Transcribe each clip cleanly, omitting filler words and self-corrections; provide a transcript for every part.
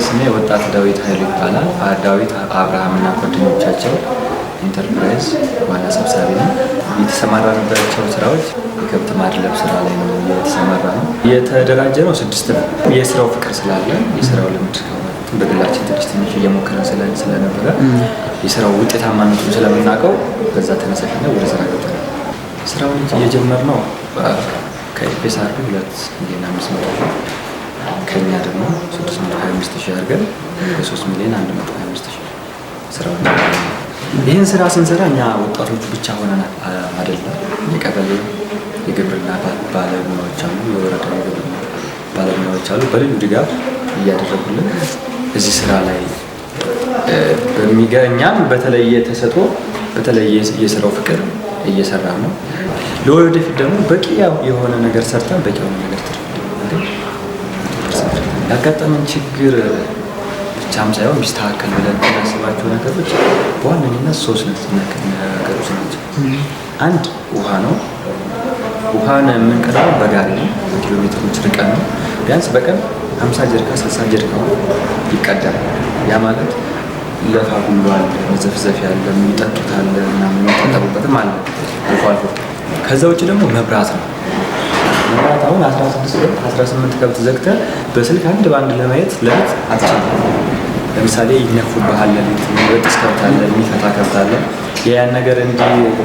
ስሜ ወጣት ዳዊት ኃይሉ ይባላል። ዳዊት አብርሃምና ጓደኞቻቸው ኢንተርፕራይዝ ዋና ሰብሳቢ ነው። የተሰማራንባቸው ስራዎች የከብት ማድለብ ስራ ላይ ነው የተሰማራ ነው። የተደራጀ ነው 6 ነው። የስራው ፍቅር ስላለ የስራው ልምድ በግላችን ትንሽ እየሞከረን ስለነበረ የስራው ውጤታማነቱን ስለምናውቀው በዛ ተነሳሽነት ወደ ስራ ገብተናል። ስራውን እየጀመርነው ከኤፍኤስአር 2 ሚሊዮን 500 ከኛ ደግሞ 625,000 አድርገን ከ3 ሚሊዮን 125,000 ስራውን ይህን ስራ ስንሰራ እኛ ወጣቶቹ ብቻ ሆነን አይደለም። የቀበሌ የግብርና ባለሙያዎች አሉ፣ የወረዳ የግብርና ባለሙያዎች አሉ። በልዩ ድጋፍ እያደረጉልን እዚህ ስራ ላይ በሚገኛም በተለየ ተሰጥኦ በተለየ የስራው ፍቅር እየሰራ ነው። ለወደፊት ደግሞ በቂ የሆነ ነገር ሰርተን በቂ የሆነ ነገር ያጋጠመን ችግር ብቻም ሳይሆን ቢስተካከል ብለን የምናስባቸው ነገሮች በዋነኝነት 3 ነገሮች ናቸው። አንድ ውሃ ነው። ውሃን የምንቀዳው በጋሪ ነው። በኪሎ ሜትሮች ርቀን ነው። ቢያንስ በቀን 50 ጀሪካ 60 ጀሪካ ይቀዳል። ያ ማለት ለፋጉሎ አለ፣ መዘፍዘፍ ያለ፣ የሚጠጡት አለ፣ ምናምን የሚታጠቡበትም አለ አልፎ አልፎ። ከዛ ውጭ ደግሞ መብራት ነው። መብራት አሁን 18 ከብት ዘግተህ በስልክ አንድ በአንድ ለማየት ለሊት አትችልም። ለምሳሌ ይነፉብሃል፣ ለሊት የሚወጥስ ከብት አለ፣ የሚፈታ ከብት አለ። ያን ነገር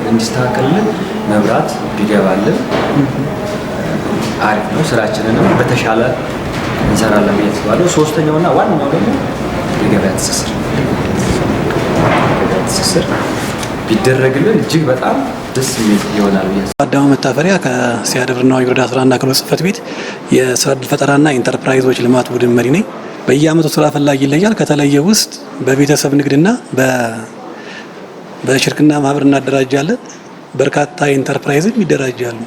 እንዲስተካከልልን መብራት ቢገባልን አሪፍ ነው። ስራችንንም በተሻለ እንሰራለን ብዬ አስባለሁ። ሶስተኛውና ዋናው ደግሞ የገበያ ትስስር ቢደረግልን እጅግ በጣም ደስ የሚል ይሆናል ብዬ አስባለሁ። አዳማ መታፈሪያ ከሲያደብርና ወረዳ 11 ክልል ጽሕፈት ቤት የስራ ዕድል ፈጠራና ኢንተርፕራይዞች ልማት ቡድን መሪ ነኝ። በየአመቱ ስራ ፈላጊ ይለያል። ከተለየ ውስጥ በቤተሰብ ንግድና በሽርክና ማህበር እናደራጃለን። በርካታ ኢንተርፕራይዝም ይደራጃሉ።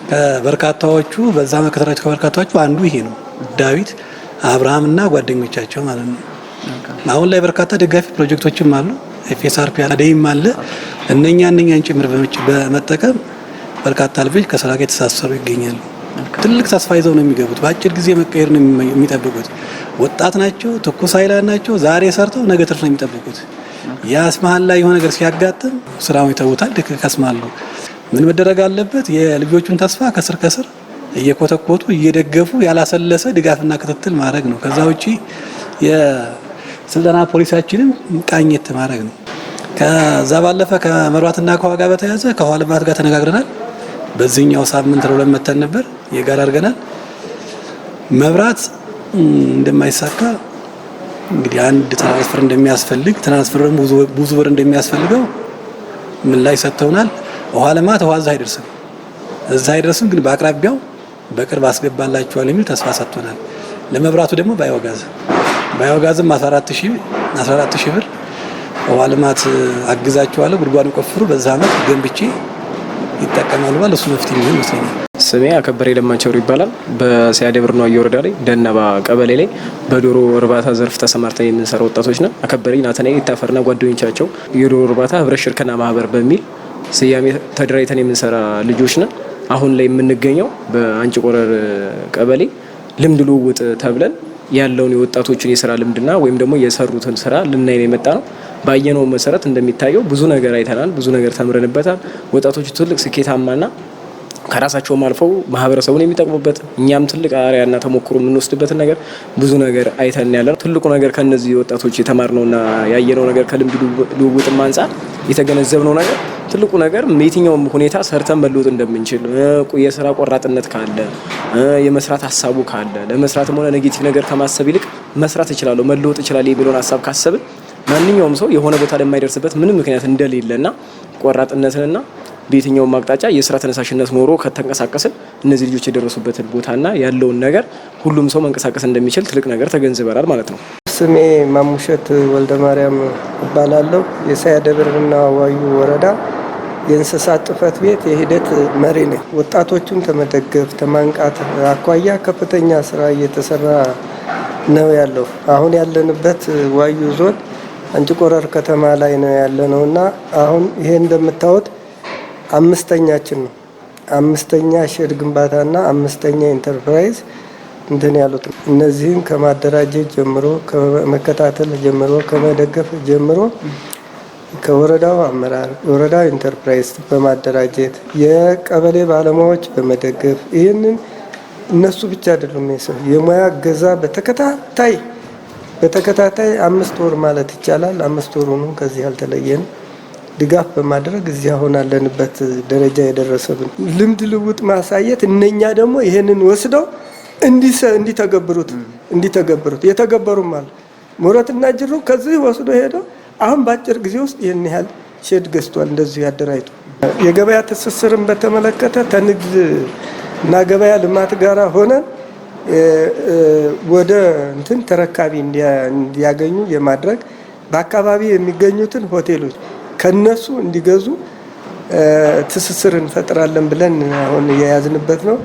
ከበርካታዎቹ በዛ መከተራቸው ከበርካታዎቹ አንዱ ይሄ ነው። ዳዊት አብርሃምና ጓደኞቻቸው ማለት ነው። አሁን ላይ በርካታ ደጋፊ ፕሮጀክቶችም አሉ። ኤፍኤስአርፒ አደይም አለ። እነኛን ጭምር በመጠቀም በርካታ ልጆች ከስራ ጋር የተሳሰሩ ይገኛሉ። ትልቅ ተስፋ ይዘው ነው የሚገቡት። በአጭር ጊዜ መቀየር ነው የሚጠብቁት። ወጣት ናቸው፣ ትኩስ ኃይል ናቸው። ዛሬ ሰርተው ነገ ትርፍ ነው የሚጠብቁት። ያስ መሀል ላይ የሆነ ነገር ሲያጋጥም ስራውን ይተውታል፣ ይከስማሉ። ምን መደረግ አለበት? የልጆቹን ተስፋ ከስር እየኮተኮቱ እየደገፉ ያላሰለሰ ድጋፍና ክትትል ማድረግ ነው። ከዛ ውጪ የስልጠና ፖሊሲያችንን ቃኘት ማድረግ ነው። ከዛ ባለፈ ከመብራትና ከዋጋ በተያያዘ ከውሃ ልማት ጋር ተነጋግረናል። በዚህኛው ሳምንት ለሁለት መተን ነበር የጋራ አድርገናል። መብራት እንደማይሳካ እንግዲህ አንድ ትራንስፈር እንደሚያስፈልግ ትራንስፈር ብዙ ብር እንደሚያስፈልገው ምን ላይ ሰጥተውናል። ውሃ ልማት ውሃ እዛ አይደርስም፣ ግን በአቅራቢያው በቅርብ አስገባላችኋል የሚል ተስፋ ሰጥተውናል። ለመብራቱ ደግሞ ባዮጋዝም 14,000 ብር ውሃ ልማት አግዛቸዋለሁ። ጉድጓድ ቆፍሩ፣ በዛ አመት ገንብቼ ይጠቀማሉ ማለት እሱ መፍትሄ የሚሆን ይመስለኛል። ስሜ አከበረ ለማንቸውር ይባላል። በሲያደብርና ወረዳ ላይ ደነባ ቀበሌ ላይ በዶሮ እርባታ ዘርፍ ተሰማርተን የምንሰራ ወጣቶች ነን። አከበረ ናተናኤል ይታፈርና ጓደኞቻቸው የዶሮ እርባታ ህብረት ሽርክና ማህበር በሚል ስያሜ ተደራጅተን የምንሰራ ልጆች ነን። አሁን ላይ የምንገኘው በአንጭ ቆረር ቀበሌ ልምድ ልውውጥ ተብለን ያለውን የወጣቶችን የስራ ልምድና ወይም ደግሞ የሰሩትን ስራ ልናይ ነው የመጣ ነው። ባየነው መሰረት እንደሚታየው ብዙ ነገር አይተናል፣ ብዙ ነገር ተምረንበታል። ወጣቶቹ ትልቅ ስኬታማና ከራሳቸውም አልፈው ማህበረሰቡን የሚጠቅሙበት እኛም ትልቅ አርአያና ተሞክሮ የምንወስድበትን ነገር ብዙ ነገር አይተን ያለን። ትልቁ ነገር ከነዚህ ወጣቶች የተማርነውና ያየነው ነገር ከልምድ ልውውጥም አንፃር የተገነዘብነው ነገር ትልቁ ነገር የትኛውም ሁኔታ ሰርተን መለወጥ እንደምንችል፣ የስራ ቆራጥነት ካለ፣ የመስራት ሀሳቡ ካለ፣ ለመስራትም ሆነ ኔጌቲቭ ነገር ከማሰብ ይልቅ መስራት እችላለሁ መለወጥ እችላለሁ የሚለውን ሀሳብ ካሰብን ማንኛውም ሰው የሆነ ቦታ ላይ የማይደርስበት ምንም ምክንያት እንደሌለና ቆራጥነትንና በየትኛውም አቅጣጫ የስራ ተነሳሽነት ኖሮ ከተንቀሳቀስን እነዚህ ልጆች የደረሱበትን ቦታና ያለውን ነገር ሁሉም ሰው መንቀሳቀስ እንደሚችል ትልቅ ነገር ተገንዝበናል ማለት ነው። ስሜ ማሙሸት ወልደ ማርያም እባላለሁ። የሲያደብርና ዋዩ ወረዳ የእንስሳት ጽሕፈት ቤት የሂደት መሪ ነኝ። ወጣቶቹን ተመደገፍ ተማንቃት አኳያ ከፍተኛ ስራ እየተሰራ ነው ያለው። አሁን ያለንበት ዋዩ ዞን አንጭ ቆረር ከተማ ላይ ነው ያለነውና አሁን ይሄ እንደምታዩት አምስተኛችን ነው። 5ኛ ሼድ ግንባታና 5ኛ ኢንተርፕራይዝ እንትን ያሉት እነዚህን ከማደራጀት ጀምሮ ከመከታተል ጀምሮ ከመደገፍ ጀምሮ ከወረዳው አመራር ወረዳው ኢንተርፕራይዝ በማደራጀት የቀበሌ ባለሙያዎች በመደገፍ ይህንን እነሱ ብቻ አይደሉም የሙያ እገዛ በተከታታይ 5 ወር ማለት ይቻላል 5 ወር ሆኖ ከዚህ ያልተለየን ድጋፍ በማድረግ እዚህ አሁን አለንበት ደረጃ የደረሰብን ልምድ ልውጥ ማሳየት እነኛ ደግሞ ይሄንን ወስደው እንዲተገብሩት የተገበሩም አለ። ሞረትና ጅሩ ከዚህ ወስዶ ሄደው አሁን በአጭር ጊዜ ውስጥ ይህን ያህል ሼድ ገዝቷል። እንደዚሁ ያደራጅቱ የገበያ ትስስርን በተመለከተ ከንግድ እና ገበያ ልማት ጋር ሆነን ወደ ተረካቢ እንዲያገኙ የማድረግ በአካባቢ የሚገኙትን ሆቴሎች ከነሱ እንዲገዙ ትስስር እንፈጥራለን ብለን አሁን የያዝንበት ነው።